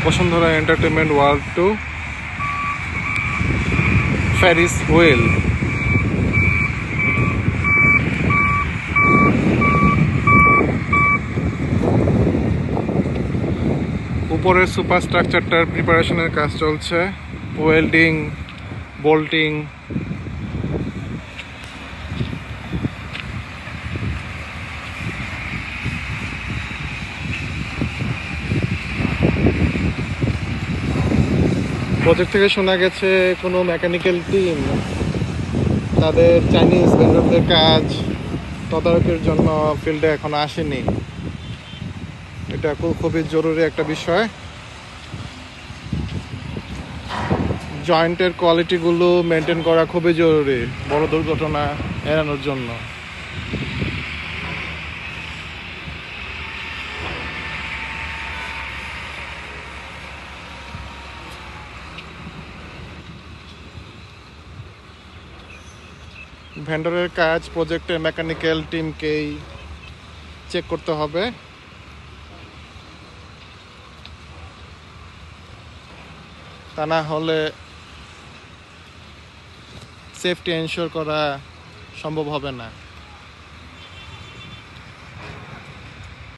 Bashundhara entertainment world to ferris wheel. উপরের সুপারস্ট্রাকচারটার প্রিপারেশনের কাজ চলছে, ওয়েল্ডিং, বোল্টিং। প্রজেক্ট থেকে শোনা গেছে কোনো মেকানিক্যাল টিম তাদের চাইনিজ ভেন্ডরদের কাজ তদারকির জন্য ফিল্ডে এখনো আসেনি। এটা খুবই জরুরি একটা বিষয়। জয়েন্টের কোয়ালিটিগুলো মেনটেন করা খুবই জরুরি বড় দুর্ঘটনা এড়ানোর জন্য। ভেন্ডরের কাজ প্রজেক্টের মেকানিক্যাল টিমকেই চেক করতে হবে। তা না হলে সেফটি এনশিওর করা সম্ভব হবে না।